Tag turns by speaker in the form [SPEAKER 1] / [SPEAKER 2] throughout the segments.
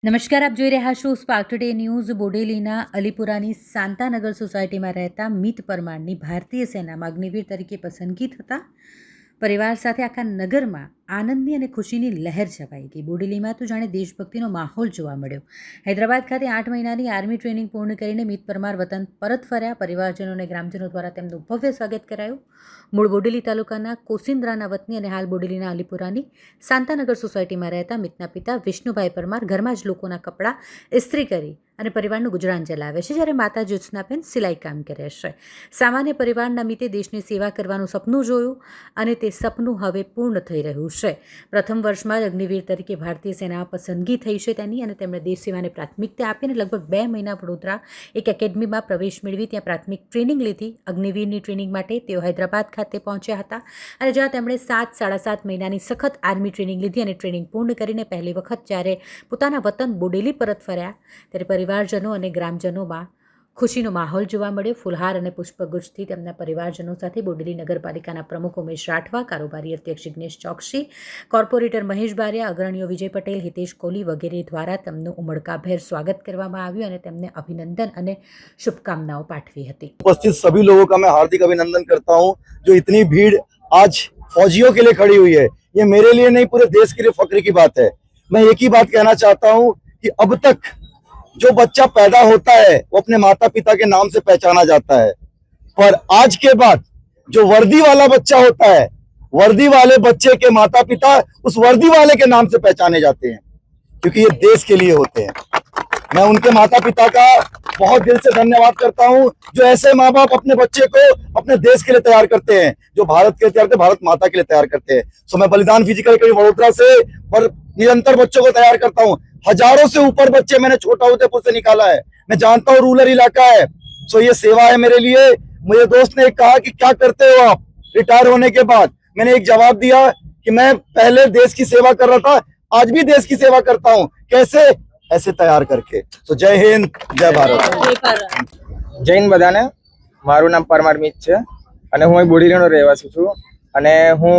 [SPEAKER 1] નમસ્કાર, આપ જોઈ રહ્યા છો સ્પાર્ક ટુડે ન્યૂઝ। બોડેલીના અલીપુરાની શાંતાનગર સોસાયટીમાં રહેતા મિત પરમારની ભારતીય સેનામાં અગ્નિવીર તરીકે પસંદગી થતાં પરિવાર સાથે આખા નગરમાં આનંદની અને ખુશીની લહેર છવાઈ ગઈ। બોડેલીમાં તો જાણે દેશભક્તિનો માહોલ જોવા મળ્યો। હૈદરાબાદ ખાતે 8 મહિનાની આર્મી ટ્રેનિંગ પૂર્ણ કરીને મિત પરમાર વતન પરત ફર્યા। પરિવારજનો અને ગ્રામજનો દ્વારા તેમનું ભવ્ય સ્વાગત કરાયું। મૂળ બોડેલી તાલુકાના કોસિન્દ્રાના વતની અને હાલ બોડેલીના અલીપુરાની શાંતાનગર સોસાયટીમાં રહેતા મિતના પિતા વિષ્ણુભાઈ પરમાર ઘરમાં જ લોકોના કપડાં ઇસ્ત્રી કરી અને પરિવારનું ગુજરાન ચલાવે છે, જ્યારે માતા જ્યોત્સનાબેન સિલાઈ કામ કરે છે। સામાન્ય પરિવારના મિતે દેશની સેવા કરવાનું સપનું જોયું અને તે સપનું હવે પૂર્ણ થઈ રહ્યું છે। પ્રથમ વર્ષમાં જ અગ્નિવીર તરીકે ભારતીય સેનામાં પસંદગી થઈ છે તેની, અને તેમણે દેશ સેવાને પ્રાથમિકતા આપીને લગભગ 2 મહિના વડોદરા એક એકેડમીમાં પ્રવેશ મેળવી ત્યાં પ્રાથમિક ટ્રેનિંગ લીધી। અગ્નિવીરની ટ્રેનિંગ માટે તેઓ હૈદરાબાદ ખાતે પહોંચ્યા હતા અને જ્યાં તેમણે 7-7.5 મહિનાની સખત આર્મી ટ્રેનિંગ લીધી અને ટ્રેનિંગ પૂર્ણ કરીને પહેલી વખત જ્યારે પોતાના વતન બોડેલી પરત ફર્યા ત્યારે પરિવારજનો અને ગ્રામજનોમાં ખુશીનો માહોલ જોવા મળ્યો। ફુલહાર અને પુષ્પગુચ્છથી તેમના પરિવારજનો સાથે બોડેલી નગરપાલિકાના પ્રમુખ ઉમેશ રાઠવા, કારોબારી અધ્યક્ષ જિગ્નેશ ચોકસી, કોર્પોરેટર મહેશ બારિયા, અગ્રણીઓ વિજય પટેલ, હિતેશ કોહલી વગેરે દ્વારા તેમનું ઉમળકાભેર સ્વાગત કરવામાં આવ્યું અને તેમને અભિનંદન અને શુભકામનાઓ પાઠવી હતી।
[SPEAKER 2] उपस्थित सभी लोगों का मैं हार्दिक अभिनंदन करता हूं। जो इतनी भीड़ आज फौजियों के लिए खड़ी हुई है, ये मेरे लिए नहीं पूरे देश के लिए फक्र की बात है। मैं एक ही बात कहना चाहता हूं कि अब तक जो बच्चा पैदा होता है वो अपने माता पिता के नाम से पहचाना जाता है, पर आज के बाद जो वर्दी वाला बच्चा होता है, वर्दी वाले बच्चे के माता पिता उस वर्दी वाले के नाम से पहचाने जाते हैं, क्योंकि ये देश के लिए होते हैं। मैं उनके माता पिता का बहुत दिल से धन्यवाद करता हूं, जो ऐसे माँ बाप अपने बच्चे को अपने देश के लिए तैयार करते हैं, जो भारत के लिए तैयार करते हैं, भारत माता के लिए तैयार करते हैं। सो मैं बलिदान फिजिकल एकेडमी वडोदरा से निरंतर बच्चों को तैयार करता हूं। हजारों से ऊपर बच्चे मैंने छोटा उदयपुर से निकाला है। मैं जानता हूँ रूरल इलाका है, सो ये सेवा है मेरे लिए। मुझे दोस्त ने कहा कि क्या करते हो आप रिटायर होने के बाद? मैंने एक जवाब दिया कि मैं पहले देश की सेवा कर रहा था, आज भी देश की सेवा करता हूँ। कैसे? ऐसे तैयार करके। तो जय हिंद, जय भारत।
[SPEAKER 3] જૈન બધાને, મારું નામ પરમાર મિત છે અને હું અહીં બોડેલીનો રહેવાસી છું અને હું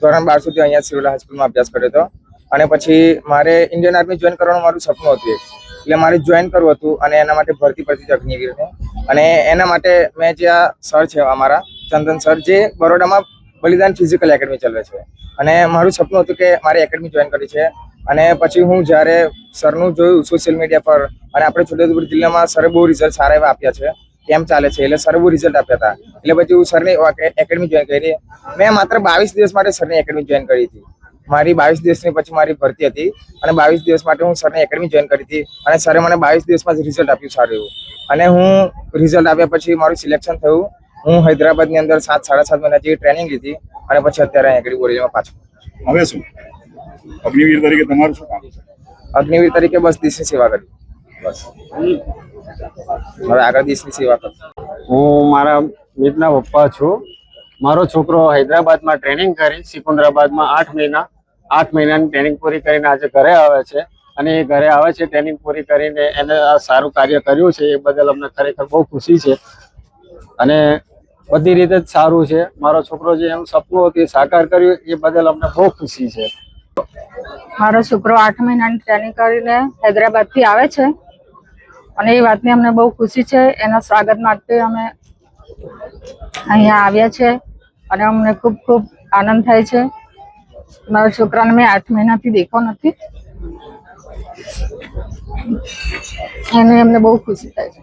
[SPEAKER 3] ધોરણ 12 સુધી અહીંયા સિવિલ હાઈસ્કૂલમાં અભ્યાસ કર્યો હતો અને પછી મારે ઇન્ડિયન આર્મી જોઈન કરવાનું મારું સપનું હતું, એટલે મારે જોઈન કરવું હતું અને એના માટે ભરતી પડતી હતી અગ્નિવીરને। અને એના માટે મેં જે આ સર છે અમારા ચંદન સર, જે બરોડામાં બલિદાન ફિઝિકલ એકેડમી ચલાવે છે, અને મારું સપનું હતું કે મારે એકેડમી જોઈન કરવી છે। અને પછી હું જ્યારે સરનું જોયું સોશિયલ મીડિયા પર, અને આપણે છોટાઉદેપુર જિલ્લામાં સરે બહુ રિઝલ્ટ સારા એવા આપ્યા છે, કેમ્પ ચાલે છે એટલે સરે બહુ રિઝલ્ટ આપ્યા હતા, એટલે પછી હું સરની એકેડમી જોઈન કરી। મેં માત્ર 22 દિવસ માટે સરની એકેડમી જોઈન કરી હતી। મારી 22 દિવસની પછી મારી ભરતી હતી અને 22 દિવસ માટે હું સરની એકેડમી જોઈન કરી હતી અને સરે મને 22 દિવસમાં જ રિઝલ્ટ આપ્યું સારું એવું, અને હું રિઝલ્ટ આપ્યા પછી મારું સિલેક્શન થયું। હું હૈદરાબાદની અંદર 7-7.5 મહિના જેવી ટ્રેનિંગ લીધી અને પછી અત્યારે એકેડમી બોડેલીમાં પાછું।
[SPEAKER 4] હવે શું અગ્નિવીર તરીકે તમારું શું કામ છે?
[SPEAKER 3] અગ્નિવીર તરીકે બસ દેશની સેવા કરી, બસ હવે આગળ દેશની સેવા કરું।
[SPEAKER 5] હું મારા મિતના પપ્પા છું। મારો છોકરો હૈદરાબાદમાં ટ્રેનિંગ કરી, સિકંદરાબાદમાં 8 મહિનાની ટ્રેનિંગ પૂરી કરીને આજે ઘરે આવે છે, અને એ ઘરે આવે છે ટ્રેનિંગ પૂરી કરીને એને આ સારું કાર્ય કર્યું છે, એ બદલ અમને ખરેખર બહુ ખુશી છે અને બધી રીતે જ સારું છે। મારો છોકરો જે એનું સપનું હતું એ સાકાર કર્યું, એ બદલ અમને બહુ ખુશી છે।
[SPEAKER 6] મારો છોકરો 8 મહિનાની ટ્રેનિંગ કરીને હૈદરાબાદથી આવે છે અને એ વાતની અમને બહુ ખુશી છે। એના સ્વાગત માટે અમે અહીંયા આવ્યા છે અને અમને ખૂબ ખૂબ આનંદ થાય છે। મારા છોકરાને મેં 8 મહિનાથી દેખો નથી, એને અમને બહુ ખુશી થાય છે।